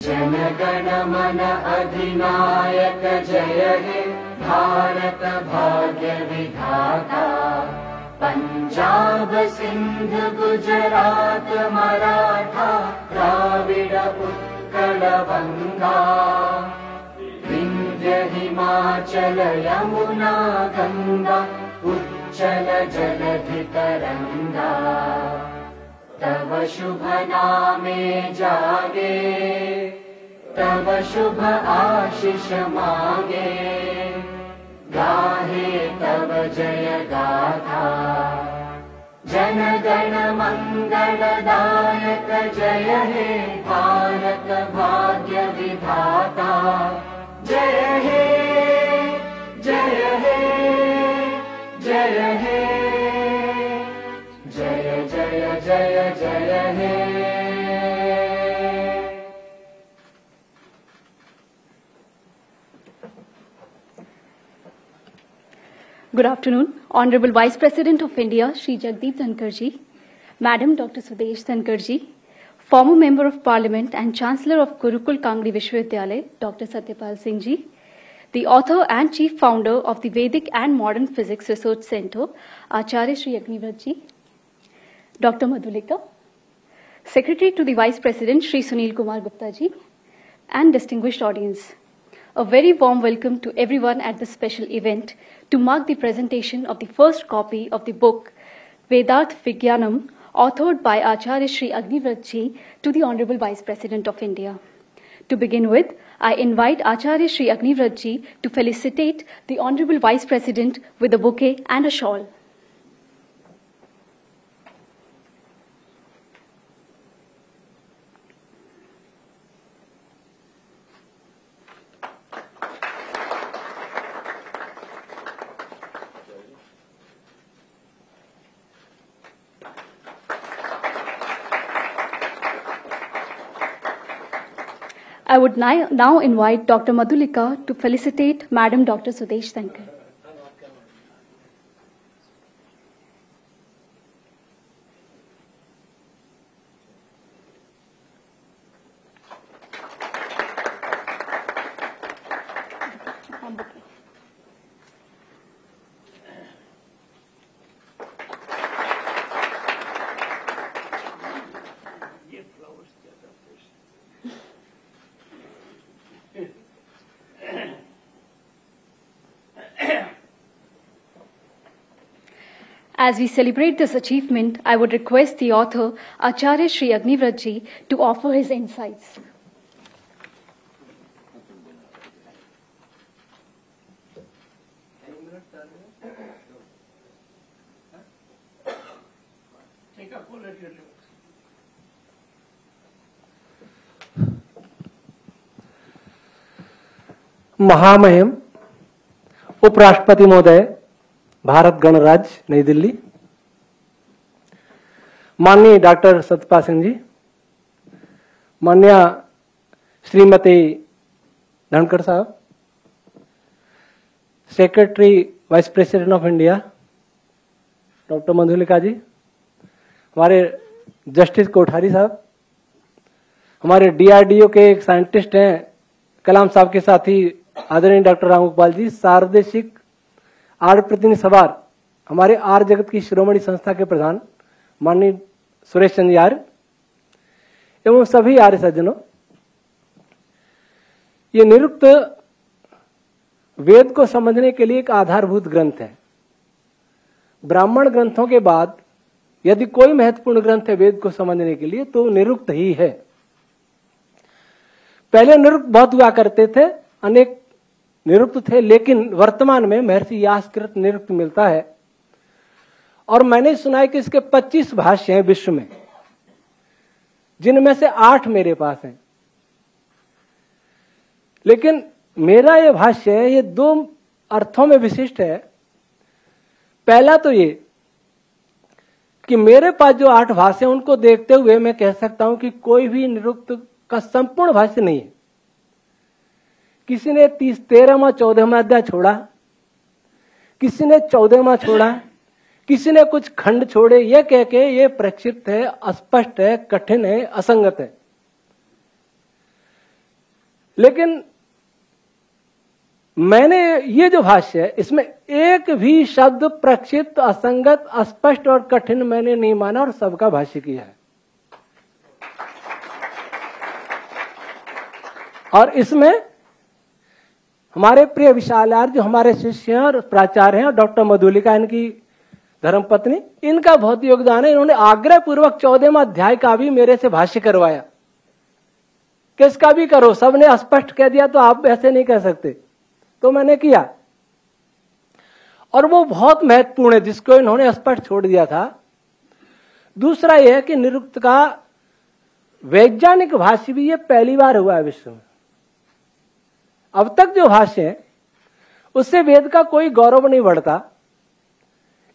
जनगण मन अधिनायक जय हे भारत भाग्य विधाता। पंजाब सिंध गुजरात मराठा द्राविड़ उत्कल बंगा। विंध्य हिमाचल यमुना गंगा उच्चल जलधि तरंगा। तव शुभ नामे जागे तव शुभ आशीष मांगे। गाहे तव जय गाथा जन गण मंगलदायक जय हे भारत भाग्य विधाता। जय हे जय हे जय हे जय जय जय जय हे। Good afternoon, Honorable Vice President of India, Shri Jagdeep Dhankar ji, Madam Dr. Sudesh Dhankar ji, former Member of Parliament and Chancellor of Gurukul Kangri Vishwavidyalaya, Dr. Satyapal Singh ji, the author and Chief Founder of the Vedic and Modern Physics Research Center, Acharya Shri Agnivrat ji, Dr. Madhulika, Secretary to the Vice President, Shri Sunil Kumar Gupta ji, and distinguished audience. A very warm welcome to everyone at this special event to mark the presentation of the first copy of the book Vedarth Vigyanam, authored by Acharya Shri Agnivrat ji to the Honorable Vice President of India. To begin with, I invite Acharya Shri Agnivrat ji to felicitate the Honorable Vice President with a bouquet and a shawl. I would now invite Dr. Madhulika to felicitate Madam Dr. Sudesh Dhankar. As we celebrate this achievement, I would request the author, Acharya Shri Agnivrat ji, to offer his insights. महामहिम उपराष्ट्रपति महोदय, भारत गणराज्य नई दिल्ली, माननीय doctor Satyapal Singh ji, माननीय श्रीमती धनखड़ साहब, secretary vice president of India doctor Madhulika ji, हमारे justice Kothari साहब, हमारे डीआरडीओ के एक साइंटिस्ट हैं कलाम साहब के साथी आदरणीय डॉक्टर रामगोपाल जी, सार्वदेशिक आर्य प्रतिनिधि सभा, हमारे आर्य जगत की शिरोमणि संस्था के प्रधान माननीय सुरेश चंद्र आर्य एवं सभी आर्य सज्जनों, ये निरुक्त वेद को समझने के लिए एक आधारभूत ग्रंथ है। ब्राह्मण ग्रंथों के बाद यदि कोई महत्वपूर्ण ग्रंथ है वेद को समझने के लिए तो निरुक्त ही है। पहले निरुक्त बहुत हुआ करते थे, अनेक निरुक्त थे, लेकिन वर्तमान में महर्षि यास्कृत निरुक्त मिलता है और मैंने सुना है कि इसके 25 भाष्य हैं विश्व में, जिनमें से 8 मेरे पास हैं। लेकिन मेरा ये भाष्य है, ये 2 अर्थों में विशिष्ट है। पहला तो ये कि मेरे पास जो 8 भाष्य हैं उनको देखते हुए मैं कह सकता हूं कि कोई भी निरुक्त का संपूर्ण भाष्य नहीं है। किसी ने 13वां 14वां अध्याय छोड़ा, किसी ने 14वां छोड़ा, किसी ने कुछ खंड छोड़े, ये कह के ये प्रक्षिप्त है, अस्पष्ट है, कठिन है, असंगत है। लेकिन मैंने ये जो भाष्य है इसमें एक भी शब्द प्रक्षिप्त, असंगत, अस्पष्ट और कठिन मैंने नहीं माना और सबका भाष्य किया है। और इसमें हमारे प्रिय विशालार जो हमारे शिष्य हैं और प्राचार्य हैं और डॉक्टर मधुलिका इनकी धर्मपत्नी, इनका बहुत योगदान है। इन्होंने आग्रह पूर्वक 14वां अध्याय का भी मेरे से भाष्य करवाया। किसका भी करो, सबने स्पष्ट कह दिया तो आप ऐसे नहीं कह सकते, तो मैंने किया और वो बहुत महत्वपूर्ण है जिसको इन्होंने स्पष्ट छोड़ दिया था। दूसरा यह है कि निरुक्त का वैज्ञानिक भाष्य भी ये पहली बार हुआ है विश्व में। अब तक जो भाष्य है उससे वेद का कोई गौरव नहीं बढ़ता,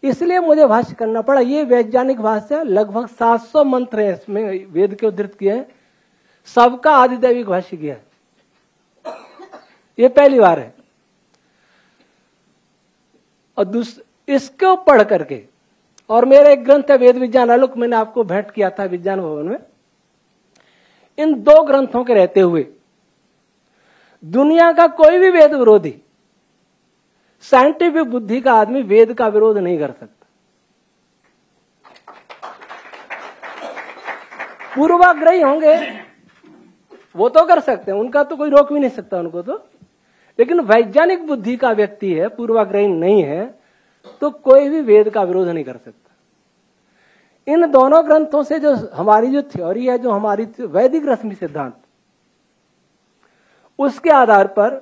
इसलिए मुझे भाष्य करना पड़ा। ये वैज्ञानिक भाष्य है, लगभग 700 मंत्र हैं इसमें वेद के उद्धृत किए हैं, सबका आदिदैविक भाष्य किया है, ये पहली बार है। और इसको पढ़ करके, और मेरा एक ग्रंथ है वेद विज्ञान आलोक, मैंने आपको भेंट किया था विज्ञान भवन में। इन दो ग्रंथों के रहते हुए दुनिया का कोई भी वेद विरोधी साइंटिफिक बुद्धि का आदमी वेद का विरोध नहीं कर सकता। पूर्वाग्रही होंगे वो तो कर सकते हैं, उनका तो कोई रोक भी नहीं सकता उनको तो, लेकिन वैज्ञानिक बुद्धि का व्यक्ति है, पूर्वाग्रही नहीं है, तो कोई भी वेद का विरोध नहीं कर सकता। इन दोनों ग्रंथों से जो हमारी जो थ्योरी है, जो हमारी वैदिक रश्मि सिद्धांत, उसके आधार पर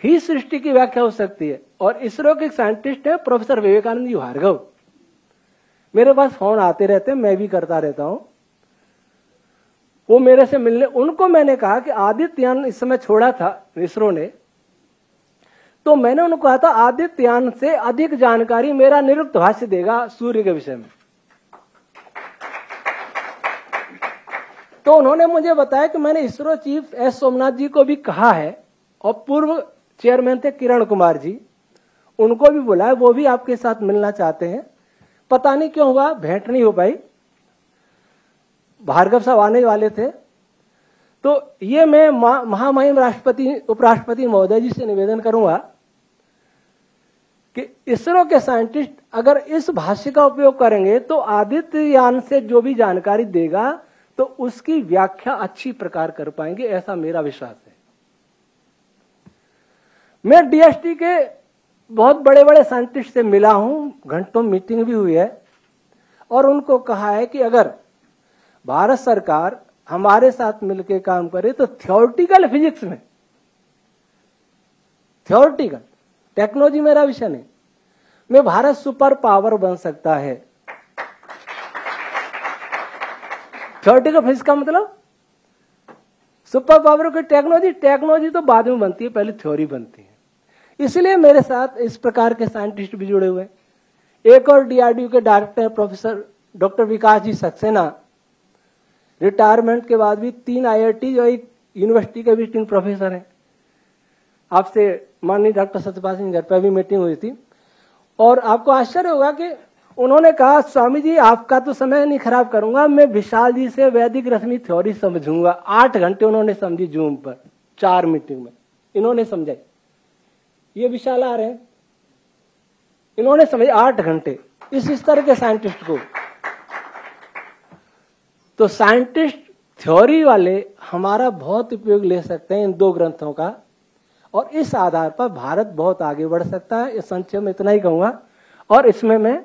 ही सृष्टि की व्याख्या हो सकती है। और इसरो के साइंटिस्ट है प्रोफेसर विवेकानंद जी भार्गव, मेरे पास फोन आते रहते हैं, मैं भी करता रहता हूं, वो मेरे से मिलने, उनको मैंने कहा कि आदित्ययान इस समय छोड़ा था इसरो ने, तो मैंने उनको कहा था आदित्ययान से अधिक जानकारी मेरा निरुक्त भाष्य देगा सूर्य के विषय में। तो उन्होंने मुझे बताया कि मैंने इसरो चीफ एस सोमनाथ जी को भी कहा है और पूर्व चेयरमैन थे किरण कुमार जी, उनको भी बुलाया, वो भी आपके साथ मिलना चाहते हैं। पता नहीं क्यों हुआ, भेंट नहीं हो पाई, भार्गव साहब आने वाले थे। तो ये मैं महामहिम राष्ट्रपति उपराष्ट्रपति महोदय जी से निवेदन करूंगा कि इसरो के साइंटिस्ट अगर इस भाष्य का उपयोग करेंगे तो आदित्ययान से जो भी जानकारी देगा तो उसकी व्याख्या अच्छी प्रकार कर पाएंगे, ऐसा मेरा विश्वास है। मैं डीएसटी के बहुत बड़े बड़े साइंटिस्ट से मिला हूं, घंटों मीटिंग भी हुई है, और उनको कहा है कि अगर भारत सरकार हमारे साथ मिलकर काम करे तो थ्योरेटिकल फिजिक्स में, थ्योरेटिकल टेक्नोलॉजी मेरा विषय नहीं, में भारत सुपर पावर बन सकता है। थ्योरेटिकल फिजिक्स का मतलब सुपर पावर की टेक्नोलॉजी तो बाद में बनती है, पहले थ्योरी बनती है। इसलिए मेरे साथ इस प्रकार के साइंटिस्ट भी जुड़े हुए हैं। एक और डीआरडीओ के डायरेक्टर है प्रोफेसर डॉक्टर विकास जी सक्सेना, रिटायरमेंट के बाद भी 3 IIT और एक यूनिवर्सिटी के भी 3 प्रोफेसर हैं। आपसे माननीय डॉक्टर सत्यपाल सिंह घर पर भी मीटिंग हुई थी, और आपको आश्चर्य होगा कि उन्होंने कहा स्वामी जी आपका तो समय नहीं खराब करूंगा, मैं विशाल जी से वैदिक रश्मि थ्योरी समझूंगा। 8 घंटे उन्होंने समझी जूम पर, 4 मीटिंग में इन्होंने समझाई। ये विशाल आ रहे हैं, इन्होंने समझे 8 घंटे इस तरह के साइंटिस्ट को। तो साइंटिस्ट थ्योरी वाले हमारा बहुत उपयोग ले सकते हैं इन 2 ग्रंथों का, और इस आधार पर भारत बहुत आगे बढ़ सकता है। इस संक्षेप में इतना ही कहूंगा, और इसमें मैं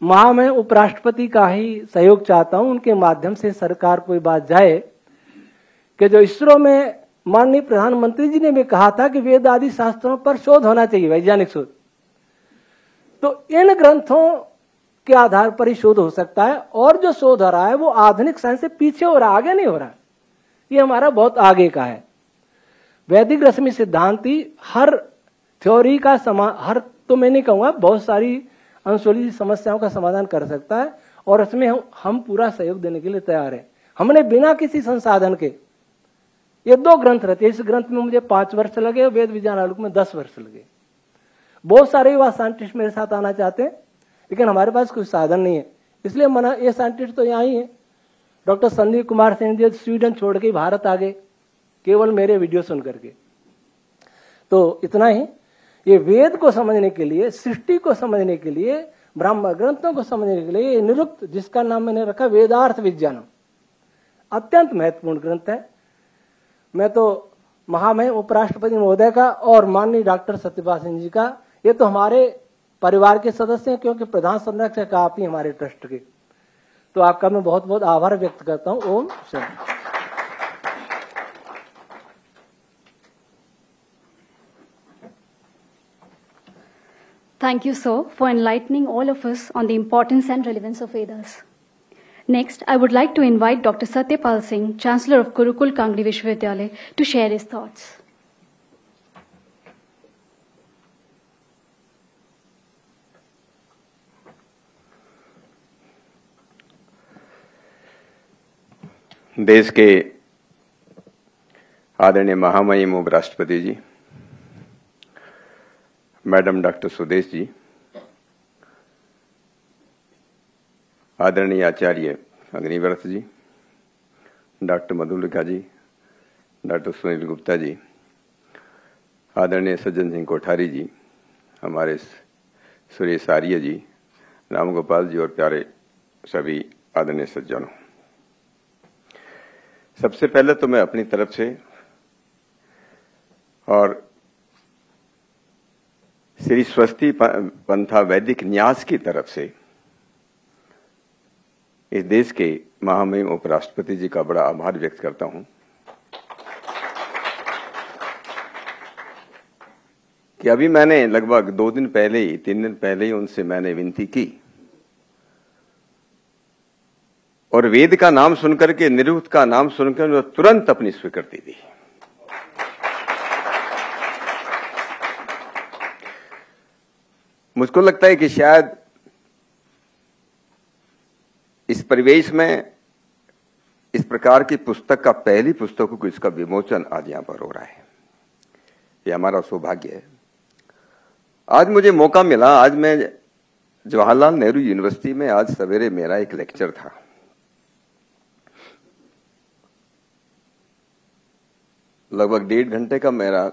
महामहिम उपराष्ट्रपति का ही सहयोग चाहता हूं, उनके माध्यम से सरकार को बात जाए कि जो इसरो में माननीय प्रधानमंत्री जी ने भी कहा था कि वेद आदि शास्त्रों पर शोध होना चाहिए, वैज्ञानिक शोध, तो इन ग्रंथों के आधार पर ही शोध हो सकता है। और जो शोध हो रहा है वो आधुनिक साइंस से पीछे हो रहा है, आगे नहीं हो रहा है, ये हमारा बहुत आगे का है। वैदिक रश्मि सिद्धांत ही हर थ्योरी का हर तो मैं नहीं कहूंगा, बहुत सारी अंशोली समस्याओं का समाधान कर सकता है, और इसमें हम पूरा सहयोग देने के लिए तैयार हैं। हमने बिना किसी संसाधन के ये 2 ग्रंथ रहते, इस ग्रंथ में मुझे 5 वर्ष लगे, वेद विज्ञान आलोक में 10 वर्ष लगे। बहुत सारे युवा साइंटिस्ट मेरे साथ आना चाहते हैं, लेकिन हमारे पास कोई साधन नहीं है, इसलिए मना। ये साइंटिस्ट तो यहाँ ही है, डॉक्टर संदीप कुमार सिंह जी स्वीडन छोड़ के भारत आ गए, केवल मेरे वीडियो सुन करके। तो इतना ही, ये वेद को समझने के लिए, सृष्टि को समझने के लिए, ब्रह्म ग्रंथों को समझने के लिए, निरुक्त जिसका नाम मैंने रखा वेदार्थ विज्ञानम, अत्यंत महत्वपूर्ण ग्रंथ है। मैं तो महामहिम उपराष्ट्रपति महोदय का और माननीय डॉक्टर सत्यपाल सिंह जी का, ये तो हमारे परिवार के सदस्य हैं, क्योंकि प्रधान संरक्षक आप ही हमारे ट्रस्ट के, तो आपका मैं बहुत बहुत आभार व्यक्त करता हूं। Om Shanti. Thank you, sir, for enlightening all of us on the importance and relevance of Vedas. Next, I would like to invite Dr. Satyapal Singh, Chancellor of Gurukul Kangri Vishwavidyalaya, to share his thoughts. देश के आदरणीय महामहिम उपराष्ट्रपति जी, madam doctor Sudesh ji, आदरणीय आचार्य अग्निव्रत जी, doctor Madhulika जी, doctor Sunil Gupta ji, आदरणीय सज्जन सिंह कोठारी जी, हमारे सुरेश आर्य जी, राम गोपाल जी और प्यारे सभी आदरणीय सज्जनों, सबसे पहले तो मैं अपनी तरफ से और श्री स्वस्ति पंथा वैदिक न्यास की तरफ से इस देश के महामहिम उपराष्ट्रपति जी का बड़ा आभार व्यक्त करता हूं कि अभी मैंने लगभग 2 दिन पहले ही, 3 दिन पहले ही उनसे मैंने विनती की और वेद का नाम सुनकर के, निरुक्त का नाम सुनकर उन्होंने तुरंत अपनी स्वीकृति दी। मुझको लगता है कि शायद इस परिवेश में इस प्रकार की पुस्तक का, पहली पुस्तकों को इसका विमोचन आज यहां पर हो रहा है। यह हमारा सौभाग्य है। आज मुझे मौका मिला, आज मैं जवाहरलाल नेहरू यूनिवर्सिटी में आज सवेरे मेरा एक लेक्चर था। लगभग 1.5 घंटे का मेरा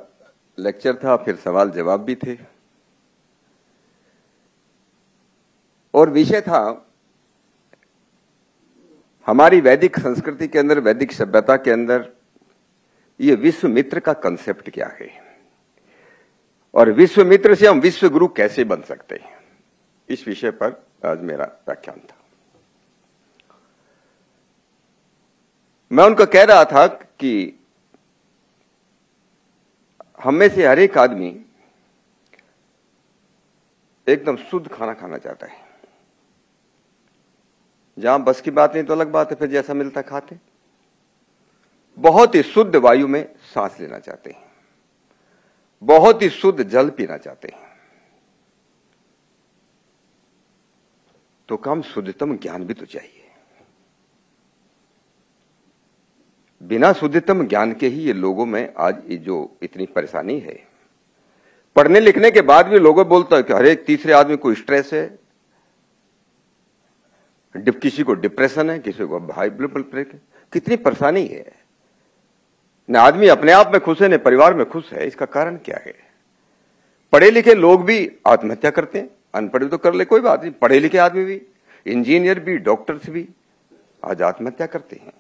लेक्चर था, फिर सवाल जवाब भी थे और विषय था हमारी वैदिक संस्कृति के अंदर, वैदिक सभ्यता के अंदर ये विश्व मित्र का कंसेप्ट क्या है और विश्व मित्र से हम विश्व गुरु कैसे बन सकते हैं। इस विषय पर आज मेरा व्याख्यान था। मैं उनको कह रहा था कि हम में से हर एक आदमी एकदम शुद्ध खाना खाना चाहता है। जहां बस की बात नहीं तो अलग बात है, फिर जैसा मिलता खाते। बहुत ही शुद्ध वायु में सांस लेना चाहते हैं, बहुत ही शुद्ध जल पीना चाहते हैं। तो कम शुद्धतम ज्ञान भी तो चाहिए। बिना शुद्धतम ज्ञान के ही ये लोगों में आज ये जो इतनी परेशानी है। पढ़ने लिखने के बाद भी लोगों बोलता है कि हर एक तीसरे आदमी को स्ट्रेस है, किसी को डिप्रेशन है, किसी को हाई ब्लड प्रेशर। कितनी परेशानी है। न आदमी अपने आप में खुश है, न परिवार में खुश है। इसका कारण क्या है? पढ़े लिखे लोग भी आत्महत्या करते हैं। अनपढ़ तो कर ले कोई बात नहीं, पढ़े लिखे आदमी भी, इंजीनियर भी, डॉक्टर्स भी आज आत्महत्या करते हैं।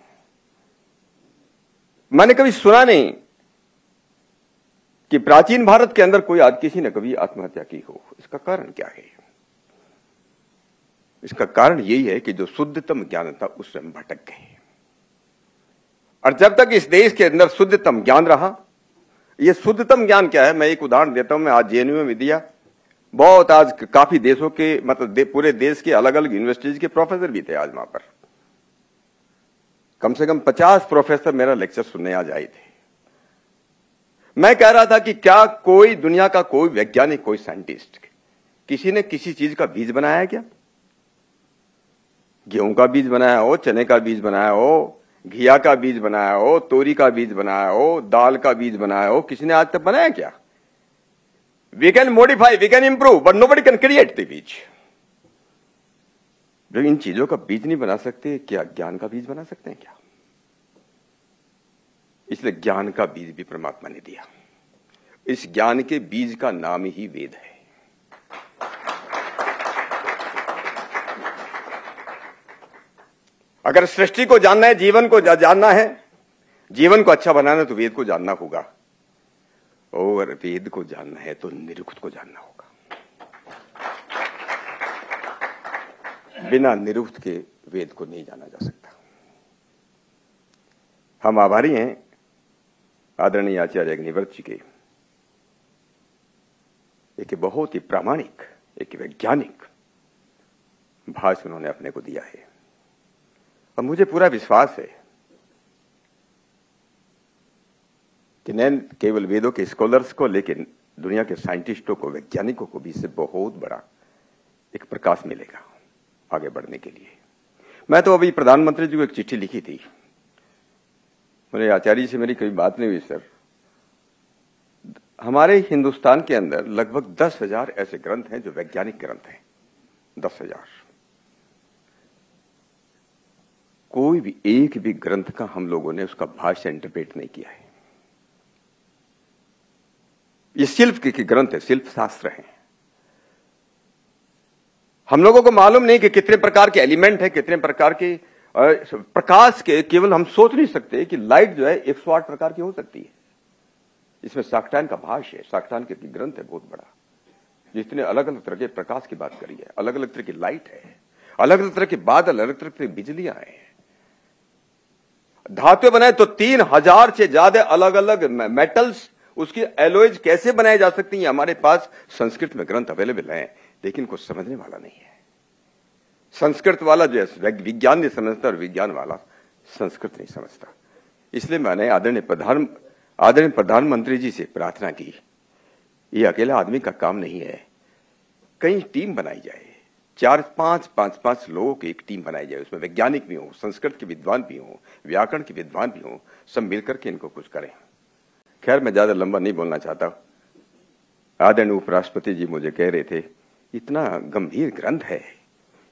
मैंने कभी सुना नहीं कि प्राचीन भारत के अंदर कोई किसी ने कभी आत्महत्या की हो। इसका कारण क्या है? इसका कारण यही है कि जो शुद्धतम ज्ञान था उससे हम भटक गए। और जब तक इस देश के अंदर शुद्धतम ज्ञान रहा, यह शुद्धतम ज्ञान क्या है मैं एक उदाहरण देता हूं। मैं आज जेएनयू में दिया, बहुत आज काफी देशों के, मतलब पूरे देश के अलग अलग यूनिवर्सिटीज के प्रोफेसर भी थे आज वहां पर। कम से कम 50 प्रोफेसर मेरा लेक्चर सुनने आज आए थे। मैं कह रहा था कि क्या कोई दुनिया का कोई वैज्ञानिक, कोई साइंटिस्ट, किसी ने किसी चीज का बीज बनाया है क्या? गेहूं का बीज बनाया हो, चने का बीज बनाया हो, घिया का बीज बनाया हो, तोरी का बीज बनाया हो, दाल का बीज बनाया हो, किसी ने आज तक बनाया क्या? We can modify, we can improve, but nobody can create the बीज। जो इन चीजों का बीज नहीं बना सकते, क्या ज्ञान का बीज बना सकते हैं क्या? इसलिए ज्ञान का बीज भी परमात्मा ने दिया। इस ज्ञान के बीज का नाम ही वेद है। अगर सृष्टि को जानना है, जीवन को जानना है, जीवन को अच्छा बनाना है, तो वेद को जानना होगा। और वेद को जानना है तो निरुक्त को जानना होगा। बिना निरुक्त के वेद को नहीं जाना जा सकता। हम आभारी हैं आदरणीय आचार्य अग्निव्रत जी के, एक बहुत ही प्रामाणिक, एक वैज्ञानिक भाषण उन्होंने अपने को दिया है। और मुझे पूरा विश्वास है कि न केवल वेदों के स्कॉलर्स को, लेकिन दुनिया के साइंटिस्टों को, वैज्ञानिकों को भी इससे बहुत बड़ा एक प्रकाश मिलेगा आगे बढ़ने के लिए। मैं तो अभी प्रधानमंत्री जी को एक चिट्ठी लिखी थी। मेरे आचार्य जी से मेरी कोई बात नहीं हुई सर। हमारे हिंदुस्तान के अंदर लगभग 10,000 ऐसे ग्रंथ हैं जो वैज्ञानिक ग्रंथ हैं। 10,000। कोई भी एक भी ग्रंथ का हम लोगों ने उसका भाष्य इंटरप्रेट नहीं किया है। ये शिल्प के ग्रंथ है, शिल्प शास्त्र है। हम लोगों को मालूम नहीं कि कितने प्रकार के एलिमेंट है, कितने प्रकार के प्रकाश के, केवल हम सोच नहीं सकते कि लाइट जो है 108 प्रकार की हो सकती है। इसमें शाक्टायन का भाष्य है, शाक्टायन के ग्रंथ है बहुत बड़ा, जिसने अलग अलग तरह के प्रकाश की बात करी है, अलग अलग तरह की लाइट है, अलग अलग तरह के बादल, अलग तरह की बिजलियां हैं। धातु बनाए तो 3000 से ज्यादा अलग अलग मेटल्स, उसकी एलॉयज कैसे बनाई जा सकती है, हमारे पास संस्कृत में ग्रंथ अवेलेबल हैं, लेकिन कुछ समझने वाला नहीं है। संस्कृत वाला जो है विज्ञान नहीं समझता और विज्ञान वाला संस्कृत नहीं समझता। इसलिए मैंने आदरणीय प्रधानमंत्री जी से प्रार्थना की, ये अकेला आदमी का काम नहीं है, कहीं टीम बनाई जाए, 4-5 लोगों की एक टीम बनाई जाए, उसमें वैज्ञानिक भी हो, संस्कृत के विद्वान भी हो, व्याकरण के विद्वान भी हो, सब मिलकर के इनको कुछ करें। खैर मैं ज्यादा लंबा नहीं बोलना चाहता। आदरणीय उपराष्ट्रपति जी मुझे कह रहे थे इतना गंभीर ग्रंथ है,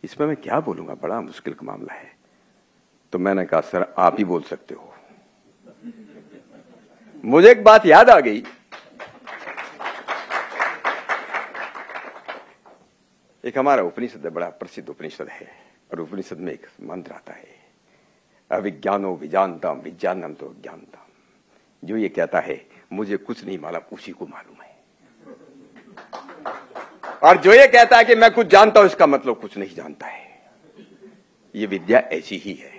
इसमें मैं क्या बोलूंगा, बड़ा मुश्किल का मामला है। तो मैंने कहा सर आप ही बोल सकते हो। मुझे एक बात याद आ गई, एक हमारा उपनिषद है, बड़ा प्रसिद्ध उपनिषद है, और उपनिषद में एक मंत्र आता है, अविज्ञानो विजानताम विज्ञानम तो ज्ञानताम। जो ये कहता है मुझे कुछ नहीं मालूम, उसी को मालूम है। और जो ये कहता है कि मैं कुछ जानता हूं, इसका मतलब कुछ नहीं जानता है। ये विद्या ऐसी ही है।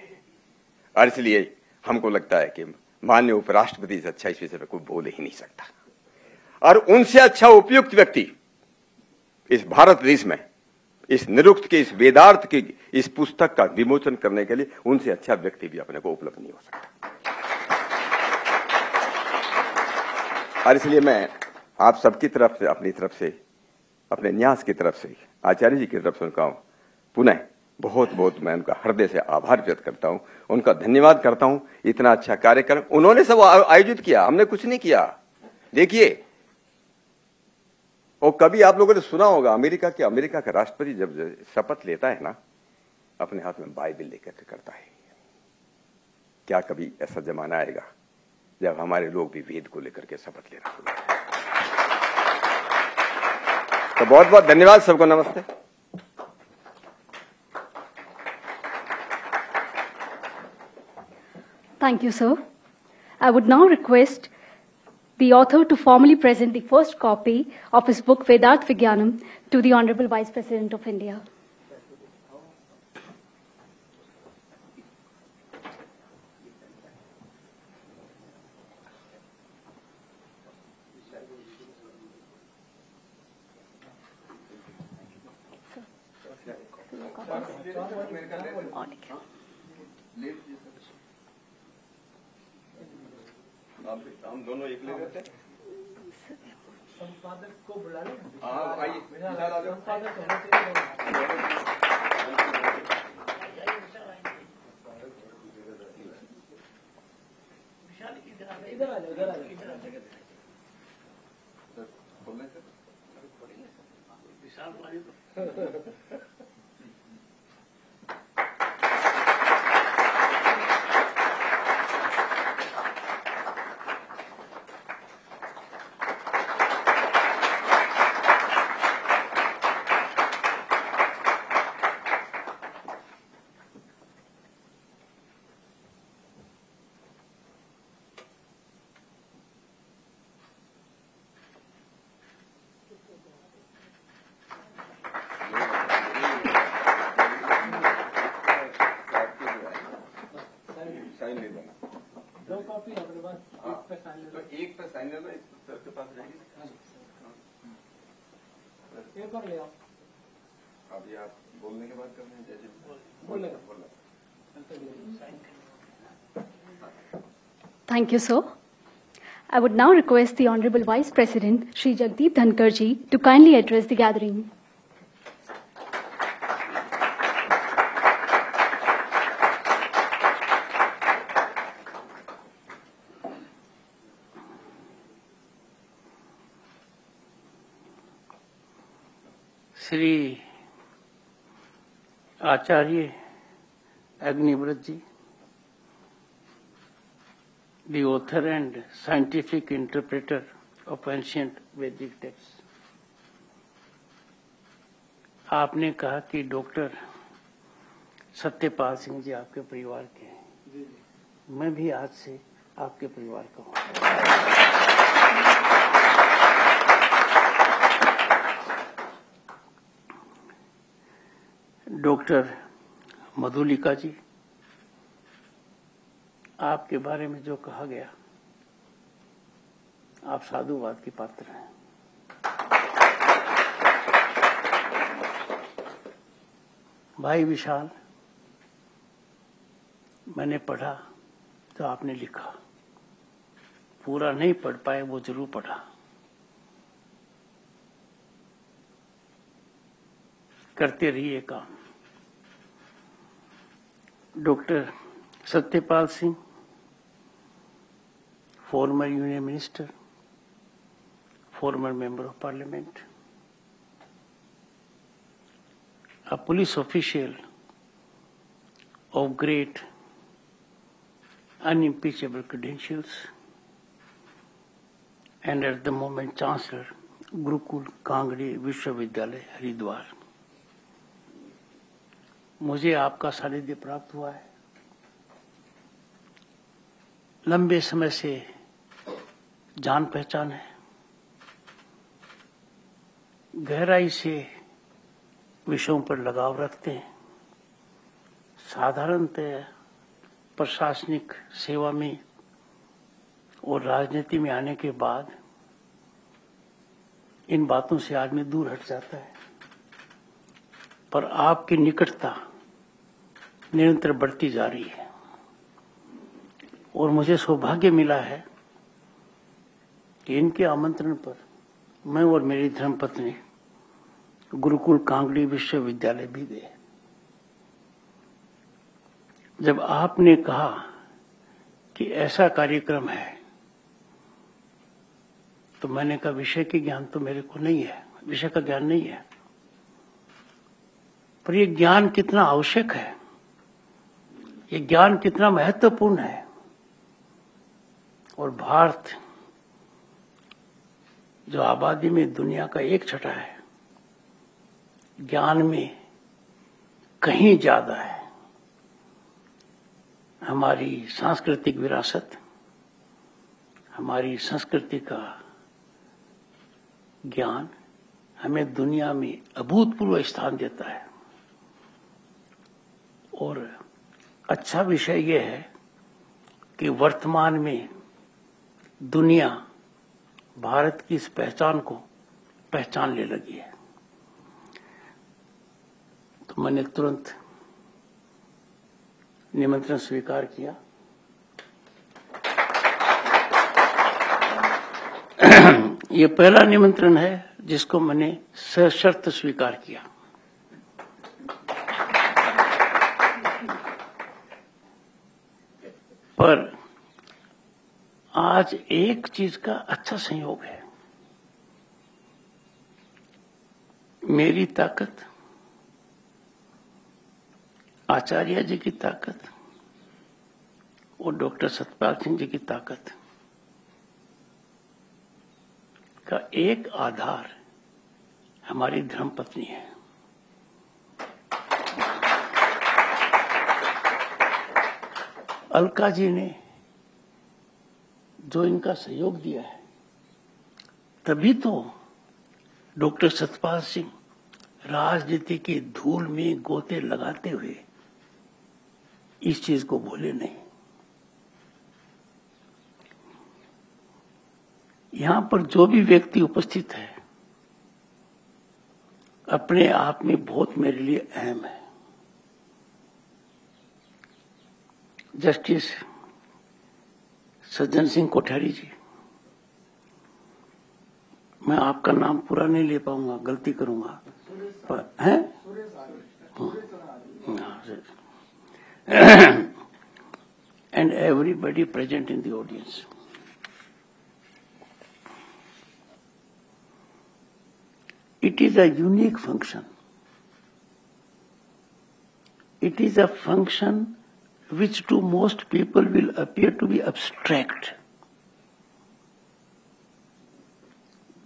और इसलिए हमको लगता है कि माननीय उपराष्ट्रपति से अच्छा इस विषय पर कोई बोल ही नहीं सकता, और उनसे अच्छा उपयुक्त व्यक्ति इस भारत देश में इस निरुक्त के, इस वेदार्थ की इस पुस्तक का विमोचन करने के लिए उनसे अच्छा व्यक्ति भी अपने को उपलब्ध नहीं हो सकता। और इसलिए मैं आप सबकी तरफ से, अपनी तरफ से, अपने न्यास की तरफ से, आचार्य जी की तरफ से उनका पुनः बहुत बहुत मैं उनका हृदय से आभार व्यक्त करता हूं, उनका धन्यवाद करता हूं। इतना अच्छा कार्यक्रम उन्होंने सब आयोजित किया, हमने कुछ नहीं किया। देखिए, और कभी आप लोगों ने सुना होगा अमेरिका का राष्ट्रपति जब शपथ लेता है ना, अपने हाथ में बाइबल लेकर के करता है। क्या कभी ऐसा जमाना आएगा जब हमारे लोग भी वेद को लेकर के शपथ लेना शुरू करें? तो बहुत बहुत धन्यवाद सबको, नमस्ते। Thank you, sir. I would now request the author to formally present the first copy of his book Vedarth Vigyanam to the Honorable Vice President of India. हम दोनों एक ले लेते हैं। संपादक को बुला लें। हाँ आइए, विशाल आ जाओ। इधर आ जाओ। विशाल एक पे साइन लेना, सर के पास रहेगी। पेपर ले आओ। अभी आप बोलने के बाद करना है, जैसे बोलने Thank you, sir. I would now request the Honorable Vice President, Shri Jagdeep Dhankar ji, to kindly address the gathering. Shri Acharya अग्निव्रत ji, the author and scientific interpreter of ancient Vedic texts. आपने कहा कि doctor Satyapal Singh ji आपके परिवार के हैं। मैं भी आज से आपके परिवार का हूँ। डॉक्टर मधुलिका जी, आपके बारे में जो कहा गया, आप साधुवाद के पात्र हैं। भाई विशाल, मैंने पढ़ा तो आपने लिखा, पूरा नहीं पढ़ पाए वो जरूर पढ़ा। करते रहिए काम। Doctor Satyapal Singh, former Union Minister, former Member of Parliament, a police official of great unimpeachable credentials, and at the moment Chancellor, Gurukul Kangri Vishwavidyalaya, Haridwar. मुझे आपका सानिध्य प्राप्त हुआ है। लंबे समय से जान पहचान है, गहराई से विषयों पर लगाव रखते हैं। साधारणतः प्रशासनिक सेवा में और राजनीति में आने के बाद इन बातों से आदमी दूर हट जाता है, पर आपकी निकटता निरंतर बढ़ती जा रही है और मुझे सौभाग्य मिला है कि इनके आमंत्रण पर मैं और मेरी धर्मपत्नी गुरुकुल कांगड़ी विश्वविद्यालय भी गए। जब आपने कहा कि ऐसा कार्यक्रम है तो मैंने कहा विषय के ज्ञान तो मेरे को नहीं है, विषय का ज्ञान नहीं है, पर यह ज्ञान कितना आवश्यक है, ये ज्ञान कितना महत्वपूर्ण है। और भारत जो आबादी में दुनिया का 1/6 है, ज्ञान में कहीं ज्यादा है। हमारी सांस्कृतिक विरासत, हमारी संस्कृति का ज्ञान हमें दुनिया में अभूतपूर्व स्थान देता है। और अच्छा विषय यह है कि वर्तमान में दुनिया भारत की इस पहचान को पहचानने लगी है। तो मैंने तुरंत निमंत्रण स्वीकार किया। ये पहला निमंत्रण है जिसको मैंने सशर्त स्वीकार किया। पर आज एक चीज का अच्छा संयोग है। मेरी ताकत, आचार्य जी की ताकत और डॉक्टर सत्यपाल सिंह जी की ताकत का एक आधार हमारी धर्मपत्नी है। अलका जी ने जो इनका सहयोग दिया है, तभी तो डॉक्टर सत्यपाल सिंह राजनीति की धूल में गोते लगाते हुए इस चीज को भूले नहीं। यहां पर जो भी व्यक्ति उपस्थित है अपने आप में बहुत मेरे लिए अहम है। जस्टिस सज्जन सिंह कोठारी जी, मैं आपका नाम पूरा नहीं ले पाऊंगा, गलती करूंगा, पर हैं and everybody present in the audience. It is a unique function. It is a function which to most people will appear to be abstract.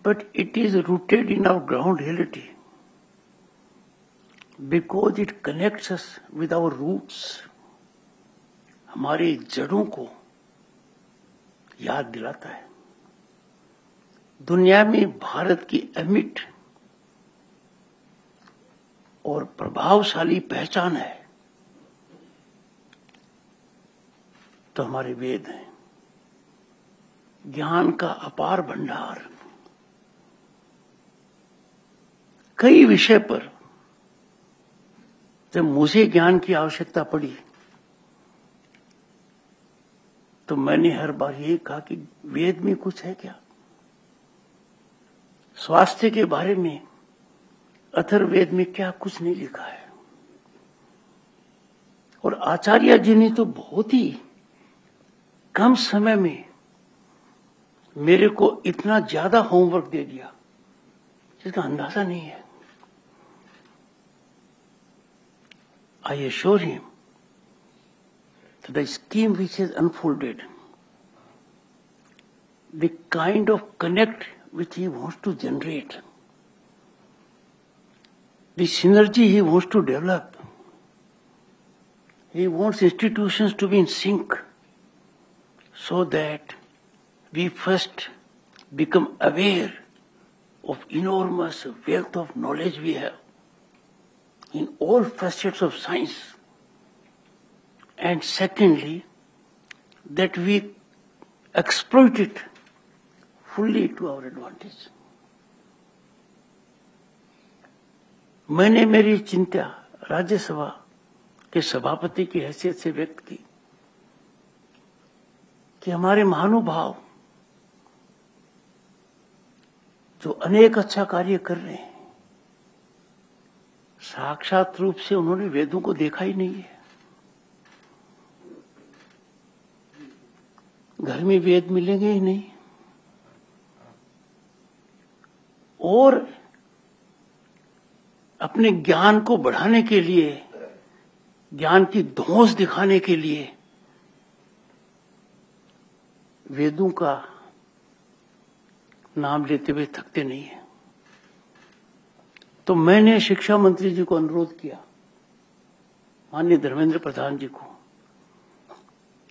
But it is rooted in our ground reality because it connects us with our roots. हमारी जड़ों को याद दिलाता है। दुनिया में भारत की अमिट और प्रभावशाली पहचान है तो हमारे वेद हैं, ज्ञान का अपार भंडार। कई विषय पर जब मुझे ज्ञान की आवश्यकता पड़ी तो मैंने हर बार ये कहा कि वेद में कुछ है क्या। स्वास्थ्य के बारे में अथर्ववेद में क्या कुछ नहीं लिखा है। और आचार्य जी ने तो बहुत ही कम समय में मेरे को इतना ज्यादा होमवर्क दे दिया जिसका अंदाजा नहीं है। I assure him that the scheme which has unfolded, the kind of connect which he wants to generate, the synergy he wants to develop, he wants institutions to be in sync so that we first become aware of enormous wealth of knowledge we have in all facets of science, and secondly, that we exploit it fully to our advantage. मैंने मेरी चिंता राज्यसभा के सभापति की हैसियत से व्यक्त की कि हमारे महानुभाव जो अनेक अच्छा कार्य कर रहे हैं, साक्षात रूप से उन्होंने वेदों को देखा ही नहीं है। घर में वेद मिलेंगे ही नहीं, और अपने ज्ञान को बढ़ाने के लिए, ज्ञान की धौंस दिखाने के लिए वेदों का नाम लेते हुए थकते नहीं है। तो मैंने शिक्षा मंत्री जी को अनुरोध किया, माननीय धर्मेंद्र प्रधान जी को,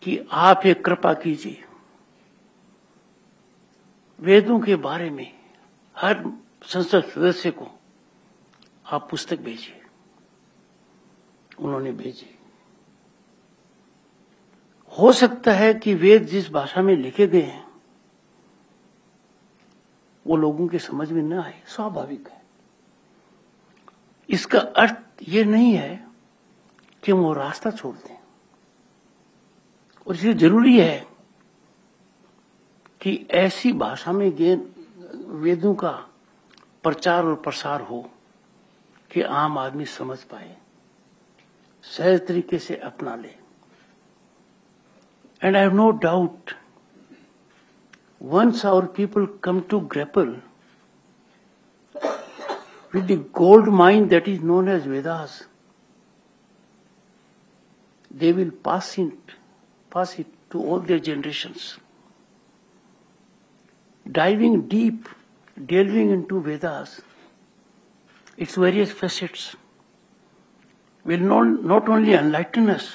कि आप एक कृपा कीजिए, वेदों के बारे में हर संसद सदस्य को आप पुस्तक भेजिए। उन्होंने भेजी। हो सकता है कि वेद जिस भाषा में लिखे गए हैं वो लोगों के समझ में न आए, स्वाभाविक है। इसका अर्थ ये नहीं है कि वो रास्ता छोड़ दें, और इसलिए जरूरी है कि ऐसी भाषा में वेदों का प्रचार और प्रसार हो कि आम आदमी समझ पाए, सहज तरीके से अपना ले। And I have no doubt once our people come to grapple with the gold mine that is known as Vedas, they will pass it to all their generations. Diving deep, delving into Vedas, its various facets, will not only enlighten us,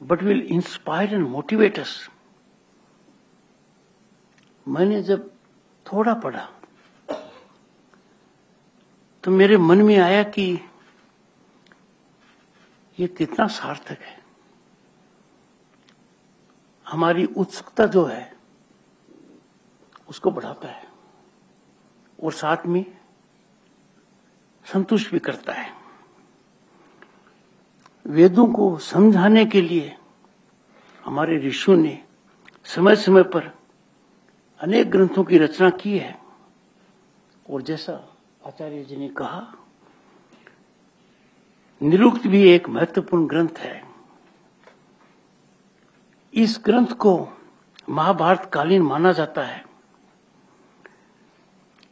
but will inspire and motivate us. मैंने जब थोड़ा पढ़ा तो मेरे मन में आया कि ये कितना सार्थक है। हमारी उत्सुकता जो है उसको बढ़ाता है और साथ में संतुष्ट भी करता है। वेदों को समझाने के लिए हमारे ऋषियों ने समय समय पर अनेक ग्रंथों की रचना की है और जैसा आचार्य जी ने कहा, निरुक्त भी एक महत्वपूर्ण ग्रंथ है। इस ग्रंथ को महाभारत कालीन माना जाता है।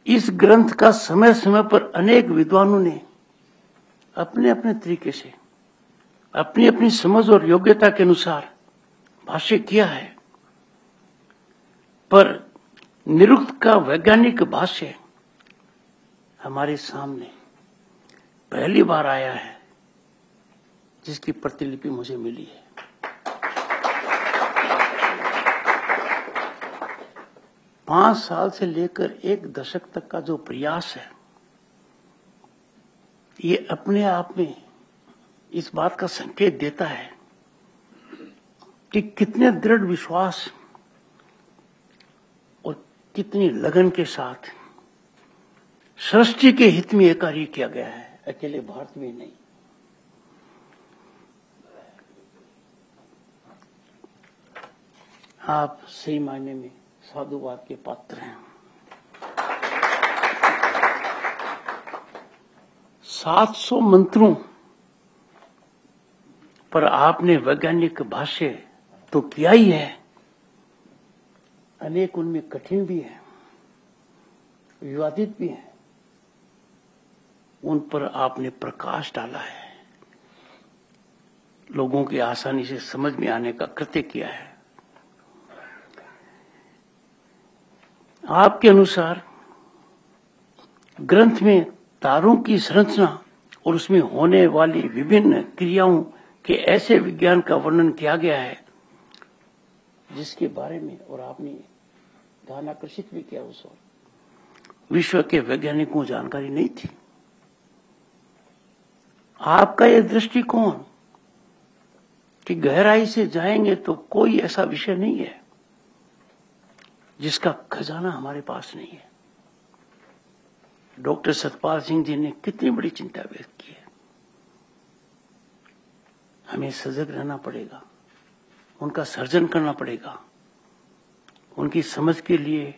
इस ग्रंथ का समय समय पर अनेक विद्वानों ने अपने अपने तरीके से अपनी अपनी समझ और योग्यता के अनुसार भाष्य किया है, पर निरुक्त का वैज्ञानिक भाष्य हमारे सामने पहली बार आया है, जिसकी प्रतिलिपि मुझे मिली है। पांच साल से लेकर एक दशक तक का जो प्रयास है, ये अपने आप में इस बात का संकेत देता है कि कितने दृढ़ विश्वास और कितनी लगन के साथ सृष्टि के हित में यह कार्य किया गया है, अकेले भारत में नहीं। आप सही मायने में साधुवाद के पात्र हैं। 700 मंत्रों पर आपने वैज्ञानिक भाष्य तो किया ही है, अनेक उनमें कठिन भी है, विवादित भी है, उन पर आपने प्रकाश डाला है, लोगों की आसानी से समझ में आने का कृत्य किया है। आपके अनुसार ग्रंथ में तारों की संरचना और उसमें होने वाली विभिन्न क्रियाओं के ऐसे विज्ञान का वर्णन किया गया है जिसके बारे में, और आपने ध्यान आकर्षित भी किया, उस वक्त विश्व के वैज्ञानिकों को जानकारी नहीं थी। आपका यह दृष्टिकोण कि गहराई से जाएंगे तो कोई ऐसा विषय नहीं है जिसका खजाना हमारे पास नहीं है। डॉक्टर सतपाल सिंह जी ने कितनी बड़ी चिंता व्यक्त की है। हमें सजग रहना पड़ेगा, उनका सर्जन करना पड़ेगा, उनकी समझ के लिए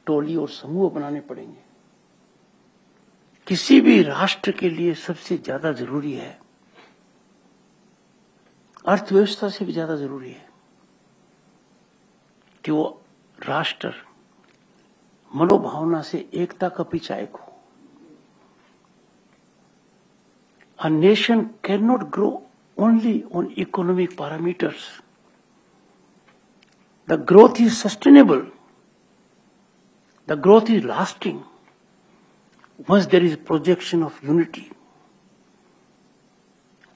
टोली और समूह बनाने पड़ेंगे। किसी भी राष्ट्र के लिए सबसे ज्यादा जरूरी है, अर्थव्यवस्था से भी ज्यादा जरूरी है कि वो राष्ट्र मनोभावना से एकता का पिचायक हो। A nation cannot grow only on economic parameters. The growth is sustainable. The growth is lasting once there is projection of unity.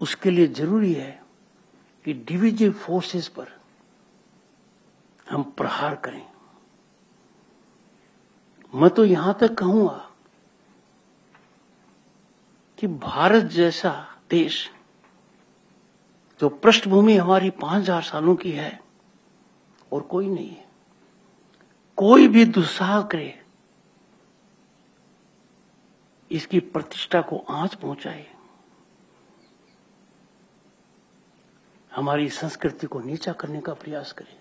उसके लिए जरूरी है कि डिविजिव फोर्सेस पर हम प्रहार करें। मैं तो यहां तक कहूंगा कि भारत जैसा देश, जो पृष्ठभूमि हमारी 5000 सालों की है और कोई नहीं है, कोई भी दुस्साहस करे, इसकी प्रतिष्ठा को आंच पहुंचाए, हमारी संस्कृति को नीचा करने का प्रयास करे,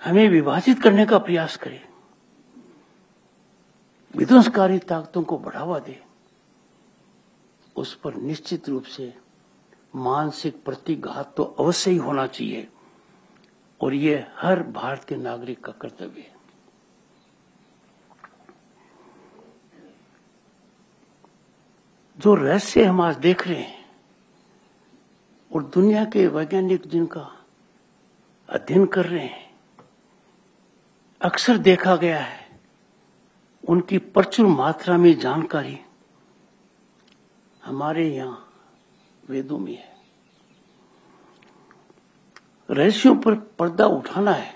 हमें विभाजित करने का प्रयास करे, विध्वंसकारी ताकतों को बढ़ावा दे, उस पर निश्चित रूप से मानसिक प्रतिघात तो अवश्य ही होना चाहिए और ये हर भारत के नागरिक का कर्तव्य है। जो रहस्य हम आज देख रहे हैं और दुनिया के वैज्ञानिक जिनका अध्ययन कर रहे हैं, अक्सर देखा गया है उनकी प्रचुर मात्रा में जानकारी हमारे यहां वेदों में है। रहस्यों पर पर्दा उठाना है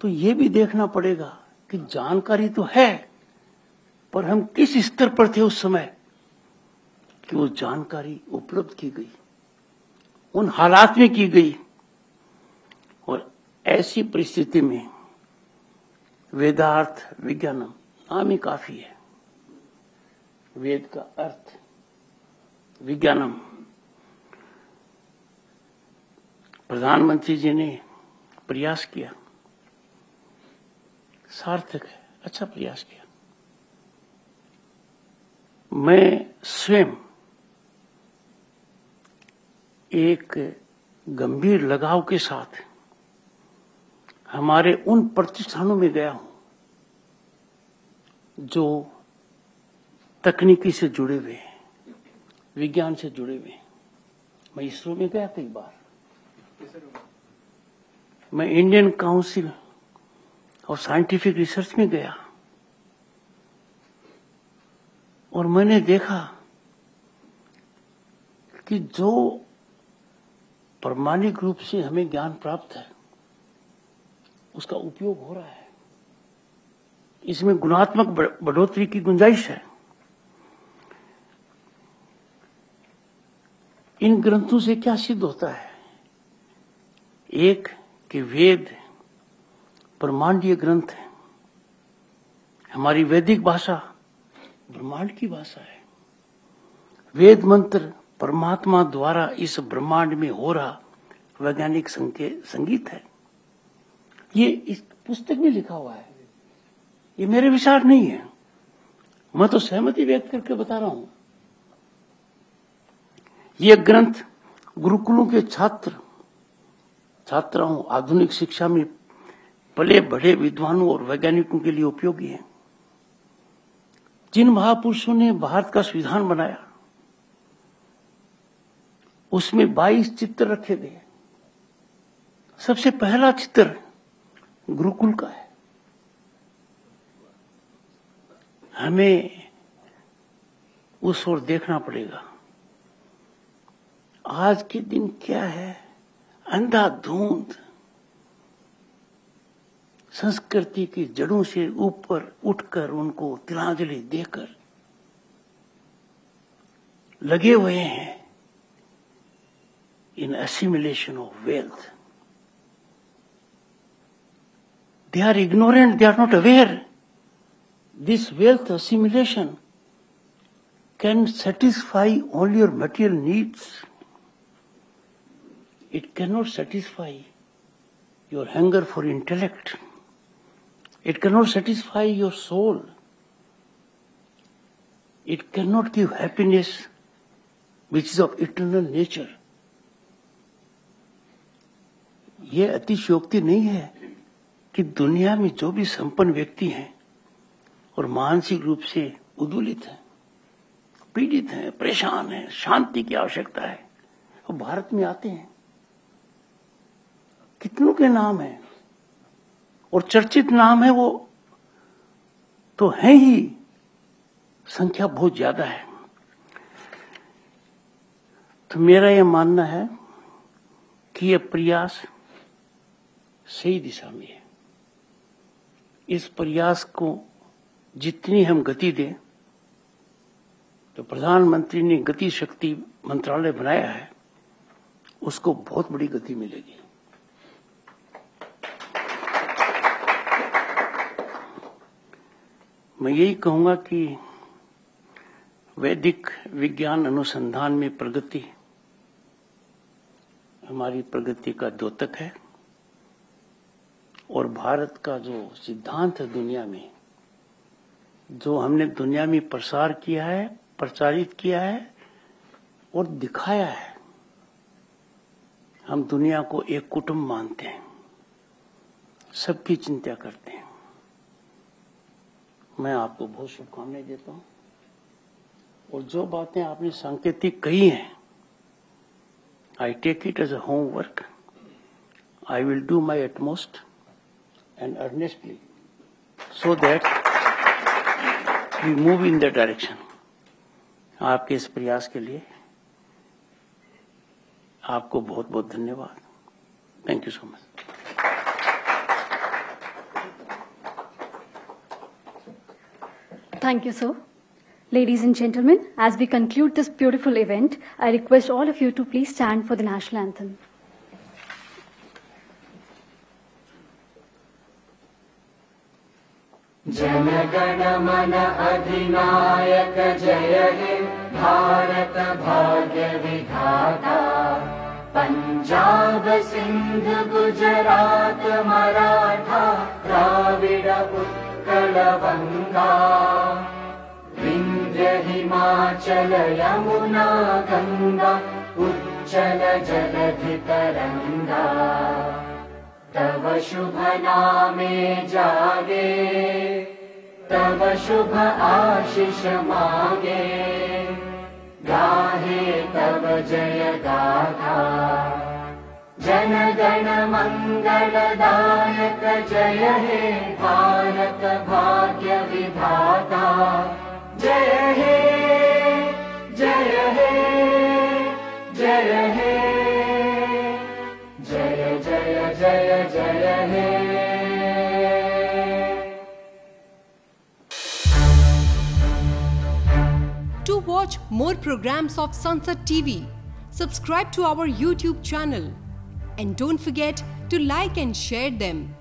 तो ये भी देखना पड़ेगा कि जानकारी तो है, पर हम किस स्तर पर थे उस समय कि वो जानकारी उपलब्ध की गई, उन हालात में की गई, और ऐसी परिस्थिति में वेदार्थ विज्ञानम नाम ही काफी है। वेद का अर्थ विज्ञानम। प्रधानमंत्री जी ने प्रयास किया, सार्थक है, अच्छा प्रयास किया। मैं स्वयं एक गंभीर लगाव के साथ हमारे उन प्रतिष्ठानों में गया हूं जो तकनीकी से जुड़े हुए हैं, विज्ञान से जुड़े हुए हैं। मैं इसरो में गया कई बार, मैं Indian council of scientific research में गया और मैंने देखा कि जो प्रामाणिक रूप से हमें ज्ञान प्राप्त है उसका उपयोग हो रहा है, इसमें गुणात्मक बढ़ोतरी की गुंजाइश है। इन ग्रंथों से क्या सिद्ध होता है? एक कि वेद ब्रह्मांडीय ग्रंथ है। हमारी वैदिक भाषा ब्रह्मांड की भाषा है। वेद मंत्र परमात्मा द्वारा इस ब्रह्मांड में हो रहा वैज्ञानिक संगीत है। ये इस पुस्तक में लिखा हुआ है, ये मेरे विचार नहीं है, मैं तो सहमति व्यक्त करके बता रहा हूं। ये ग्रंथ गुरुकुलों के छात्राओं आधुनिक शिक्षा में पले बढ़े विद्वानों और वैज्ञानिकों के लिए उपयोगी है। जिन महापुरुषों ने भारत का संविधान बनाया उसमें 22 चित्र रखे थे। सबसे पहला चित्र गुरुकुल का है। हमें उस ओर देखना पड़ेगा। आज के दिन क्या है? अंधाधुंध संस्कृति की जड़ों से ऊपर उठकर उनको तिलांजलि देकर लगे हुए हैं in assimilation of wealth. They are ignorant, they are not aware. This wealth assimilation can satisfy only your material needs. It cannot satisfy your hunger for intellect. It cannot satisfy your soul. It cannot give happiness which is of eternal nature. ये अतिशयोक्ति नहीं है कि दुनिया में जो भी संपन्न व्यक्ति हैं और मानसिक रूप से उद्वेलित हैं, पीड़ित हैं, परेशान हैं, शांति की आवश्यकता है, वो भारत में आते हैं। कितनों के नाम है और चर्चित नाम है, वो तो है ही, संख्या बहुत ज्यादा है। तो मेरा यह मानना है कि यह प्रयास सही दिशा में है। इस प्रयास को जितनी हम गति दें, तो प्रधानमंत्री ने गति शक्ति मंत्रालय बनाया है, उसको बहुत बड़ी गति मिलेगी। मैं यही कहूंगा कि वैदिक विज्ञान अनुसंधान में प्रगति हमारी प्रगति का द्योतक है और भारत का जो सिद्धांत है दुनिया में, जो हमने दुनिया में प्रसार किया है, प्रचारित किया है और दिखाया है, हम दुनिया को एक कुटुंब मानते हैं, सबकी चिंता करते हैं। मैं आपको बहुत शुभकामनाएं देता हूं और जो बातें आपने सांकेतिक कही हैं, I take it as a homework. I will do my utmost and earnestly so that we move in that direction. आपके इस प्रयास के लिए आपको बहुत बहुत धन्यवाद। Thank you so much. Thank you, sir. Ladies and gentlemen, as we conclude this beautiful event, I request all of you to please stand for the national anthem. Jana Gana मन अधिनायक जय हे भारत भाग्य विधाता। पंजाब सिंध गुजरात मराठा द्राविड उत्कल बंगा। विंध्य हिमाचल यमुना गंगा उच्चल जलधि तरंगा। तव शुभ नामे जागे तव शुभ आशीष मागे। गाहे तव जय गाथा जन गण मंगलदायक जय हे भारत भाग्य विधाता। जय हे जय हे जय हे जय जय जय जय हे। To watch more programs of Sansad TV, subscribe to our YouTube channel and don't forget to like and share them.